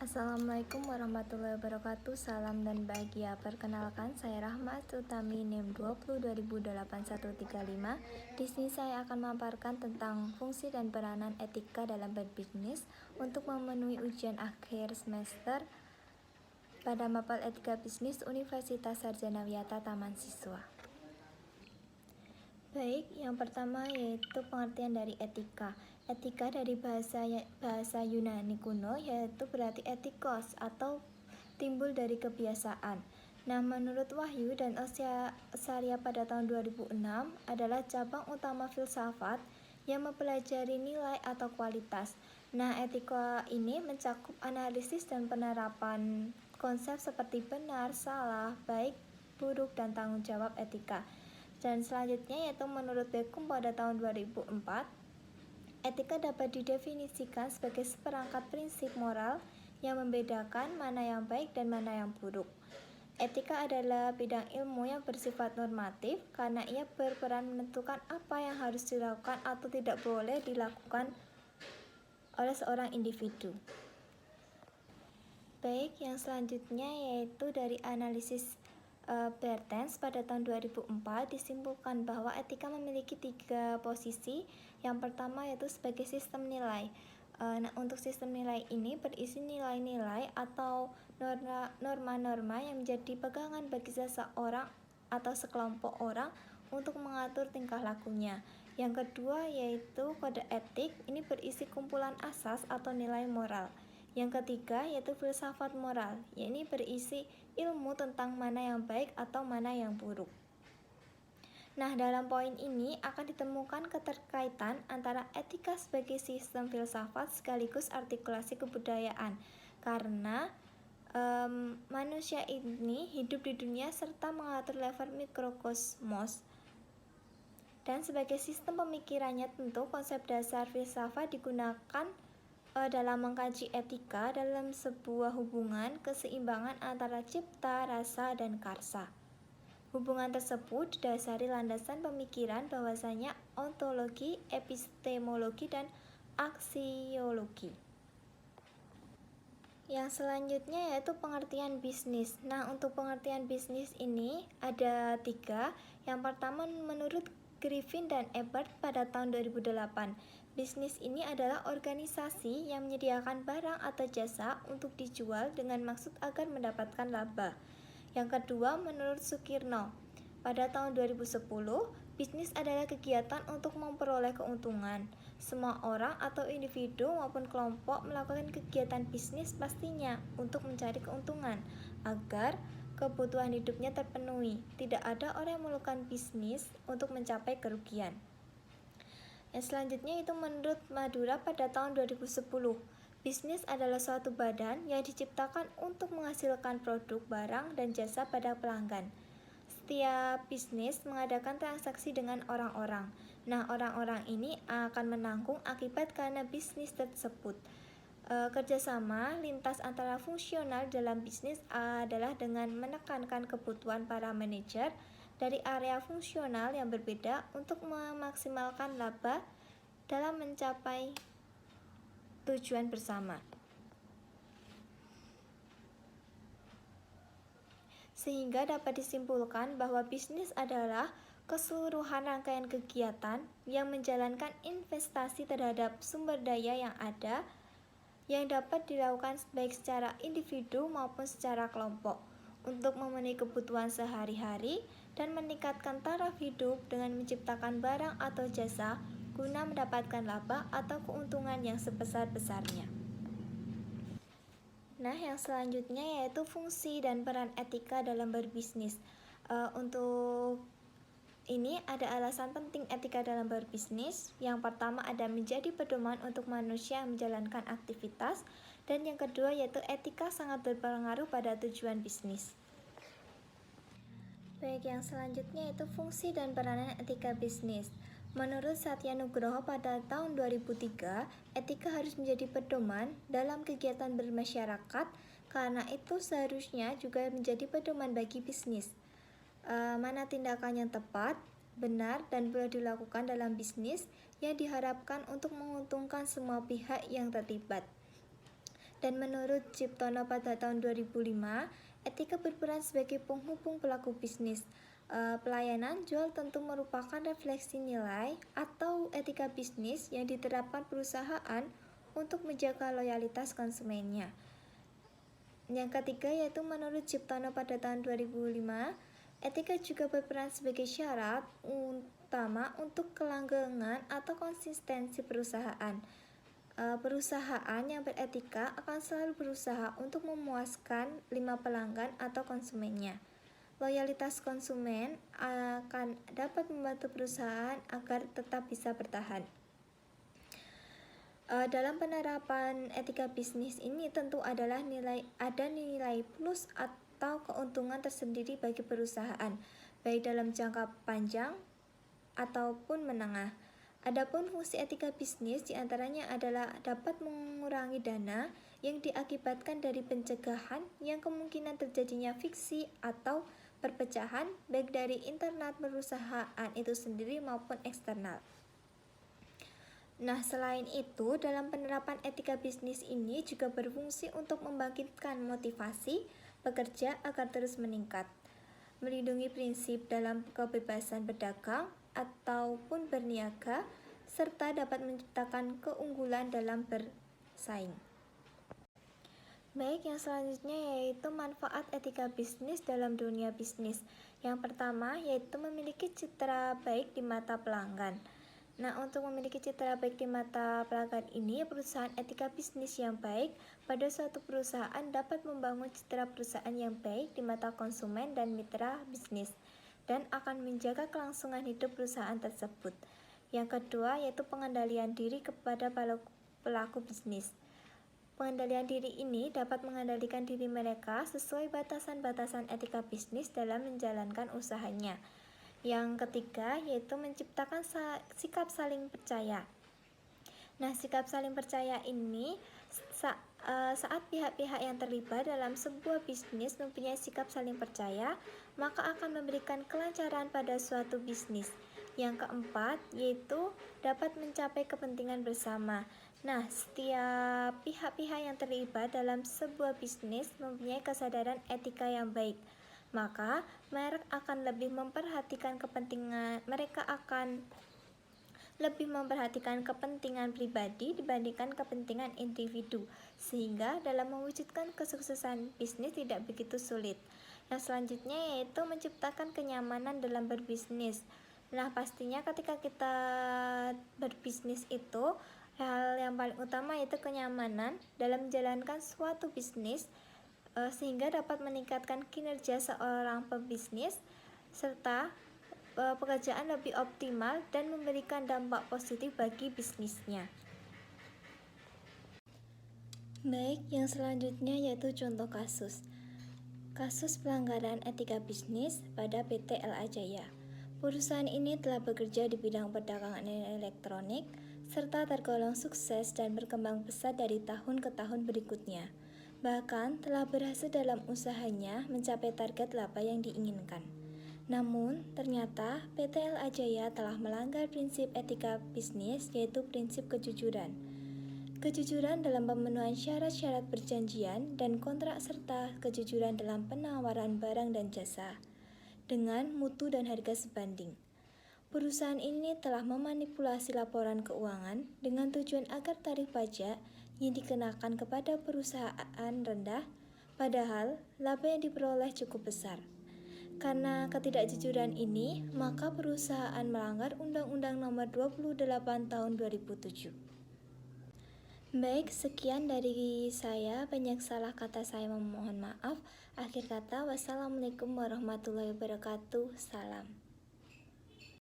Assalamualaikum warahmatullahi wabarakatuh. Salam dan bahagia. Perkenalkan, saya Rahmat Utami NIM 20208135. Di sini saya akan memaparkan tentang fungsi dan peranan etika dalam berbisnis untuk memenuhi ujian akhir semester pada mapel etika bisnis Universitas Sarjana Wiyata Taman Siswa. Baik, yang pertama yaitu pengertian dari etika. Etika dari bahasa Yunani kuno yaitu berarti etikos atau timbul dari kebiasaan. Nah, menurut Wahyu dan Osarya pada tahun 2006 adalah cabang utama filsafat yang mempelajari nilai atau kualitas. Nah, etika ini mencakup analisis dan penerapan konsep seperti benar, salah, baik, buruk, dan tanggung jawab etika. Dan selanjutnya yaitu menurut Beckham pada tahun 2004, etika dapat didefinisikan sebagai seperangkat prinsip moral yang membedakan mana yang baik dan mana yang buruk. Etika adalah bidang ilmu yang bersifat normatif karena ia berperan menentukan apa yang harus dilakukan atau tidak boleh dilakukan oleh seorang individu. Baik, yang selanjutnya yaitu dari analisis Bertens pada tahun 2004 disimpulkan bahwa etika memiliki 3 posisi. Yang pertama yaitu sebagai sistem nilai. Nah, untuk sistem nilai ini berisi nilai-nilai atau norma-norma yang menjadi pegangan bagi seseorang atau sekelompok orang untuk mengatur tingkah lakunya. Yang kedua yaitu kode etik, ini berisi kumpulan asas atau nilai moral. Yang ketiga yaitu filsafat moral, yakni berisi ilmu tentang mana yang baik atau mana yang buruk. Nah, dalam poin ini akan ditemukan keterkaitan antara etika sebagai sistem filsafat sekaligus artikulasi kebudayaan, karena manusia ini hidup di dunia serta mengatur level mikrokosmos. Dan sebagai sistem pemikirannya tentu konsep dasar filsafat digunakan dalam mengkaji etika dalam sebuah hubungan keseimbangan antara cipta, rasa, dan karsa. Hubungan tersebut didasari landasan pemikiran bahwasanya ontologi, epistemologi, dan aksiologi. Yang selanjutnya yaitu pengertian bisnis. Nah, untuk pengertian bisnis ini ada 3. Yang pertama menurut Griffin dan Ebert pada tahun 2008. Bisnis ini adalah organisasi yang menyediakan barang atau jasa untuk dijual dengan maksud agar mendapatkan laba. Yang kedua, menurut Sukirno, pada tahun 2010, bisnis adalah kegiatan untuk memperoleh keuntungan. Semua orang atau individu maupun kelompok melakukan kegiatan bisnis pastinya untuk mencari keuntungan agar kebutuhan hidupnya terpenuhi. Tidak ada orang yang melakukan bisnis untuk mencapai kerugian. Yang selanjutnya itu menurut Madura pada tahun 2010. Bisnis adalah suatu badan yang diciptakan untuk menghasilkan produk, barang, dan jasa pada pelanggan. Setiap bisnis mengadakan transaksi dengan orang-orang. Nah, orang-orang ini akan menanggung akibat karena bisnis tersebut. Kerjasama lintas antara fungsional dalam bisnis adalah dengan menekankan kebutuhan para manajer dari area fungsional yang berbeda untuk memaksimalkan laba dalam mencapai tujuan bersama. Sehingga dapat disimpulkan bahwa bisnis adalah keseluruhan rangkaian kegiatan yang menjalankan investasi terhadap sumber daya yang ada yang dapat dilakukan baik secara individu maupun secara kelompok untuk memenuhi kebutuhan sehari-hari dan meningkatkan taraf hidup dengan menciptakan barang atau jasa guna mendapatkan laba atau keuntungan yang sebesar-besarnya. Nah, yang selanjutnya yaitu fungsi dan peran etika dalam berbisnis. Untuk ini ada alasan penting etika dalam berbisnis. Yang pertama ada menjadi pedoman untuk manusia yang menjalankan aktivitas, dan yang kedua yaitu etika sangat berpengaruh pada tujuan bisnis. Baik, yang selanjutnya yaitu fungsi dan peranan etika bisnis. Menurut Satya Nugroho pada tahun 2003, etika harus menjadi pedoman dalam kegiatan bermasyarakat karena itu seharusnya juga menjadi pedoman bagi bisnis. Mana tindakan yang tepat, benar, dan boleh dilakukan dalam bisnis yang diharapkan untuk menguntungkan semua pihak yang terlibat. Dan menurut Ciptono pada tahun 2005, etika berperan sebagai penghubung pelaku bisnis. Pelayanan jual tentu merupakan refleksi nilai atau etika bisnis yang diterapkan perusahaan untuk menjaga loyalitas konsumennya. Yang ketiga yaitu menurut Ciptono pada tahun 2005, etika juga berperan sebagai syarat utama untuk kelanggengan atau konsistensi perusahaan. Perusahaan yang beretika akan selalu berusaha untuk memuaskan 5 pelanggan atau konsumennya. Loyalitas konsumen akan dapat membantu perusahaan agar tetap bisa bertahan. Dalam penerapan etika bisnis ini tentu ada nilai plus atau keuntungan tersendiri bagi perusahaan, baik dalam jangka panjang ataupun menengah. Adapun fungsi etika bisnis diantaranya adalah dapat mengurangi dana yang diakibatkan dari pencegahan yang kemungkinan terjadinya fiksi atau perpecahan baik dari internal perusahaan itu sendiri maupun eksternal. Nah, selain itu, dalam penerapan etika bisnis ini juga berfungsi untuk membangkitkan motivasi pekerja agar terus meningkat, melindungi prinsip dalam kebebasan berdagang ataupun berniaga, serta dapat menciptakan keunggulan dalam bersaing. Baik, yang selanjutnya yaitu manfaat etika bisnis dalam dunia bisnis. Yang pertama yaitu memiliki citra baik di mata pelanggan. Nah, untuk memiliki citra baik di mata pelanggan ini, perusahaan etika bisnis yang baik pada suatu perusahaan dapat membangun citra perusahaan yang baik di mata konsumen dan mitra bisnis, dan akan menjaga kelangsungan hidup perusahaan tersebut. Yang kedua yaitu pengendalian diri kepada pelaku bisnis. Pengendalian diri ini dapat mengendalikan diri mereka sesuai batasan-batasan etika bisnis dalam menjalankan usahanya. Yang ketiga yaitu menciptakan sikap saling percaya. Nah, sikap saling percaya ini saat pihak-pihak yang terlibat dalam sebuah bisnis mempunyai sikap saling percaya, maka akan memberikan kelancaran pada suatu bisnis. Yang keempat yaitu dapat mencapai kepentingan bersama. Nah, setiap pihak-pihak yang terlibat dalam sebuah bisnis mempunyai kesadaran etika yang baik, maka mereka akan lebih memperhatikan kepentingan pribadi dibandingkan kepentingan individu, sehingga dalam mewujudkan kesuksesan bisnis tidak begitu sulit. Yang selanjutnya yaitu menciptakan kenyamanan dalam berbisnis. Nah, pastinya ketika kita berbisnis itu hal yang paling utama yaitu kenyamanan dalam menjalankan suatu bisnis, sehingga dapat meningkatkan kinerja seorang pebisnis serta pekerjaan lebih optimal dan memberikan dampak positif bagi bisnisnya. Baik, yang selanjutnya yaitu contoh kasus. Kasus pelanggaran etika bisnis pada PT LA Jaya. Perusahaan ini telah bekerja di bidang perdagangan elektronik serta tergolong sukses dan berkembang pesat dari tahun ke tahun berikutnya. Bahkan telah berhasil dalam usahanya mencapai target laba yang diinginkan. Namun, ternyata PT LA Jaya telah melanggar prinsip etika bisnis, yaitu prinsip kejujuran. Kejujuran dalam pemenuhan syarat-syarat perjanjian dan kontrak serta kejujuran dalam penawaran barang dan jasa dengan mutu dan harga sebanding. Perusahaan ini telah memanipulasi laporan keuangan dengan tujuan agar tarif pajak yang dikenakan kepada perusahaan rendah, padahal laba yang diperoleh cukup besar. Karena ketidakjujuran ini, maka perusahaan melanggar Undang-Undang Nomor 28 Tahun 2007. Baik, sekian dari saya. Banyak salah kata saya, memohon maaf. Akhir kata, wassalamualaikum warahmatullahi wabarakatuh. Salam.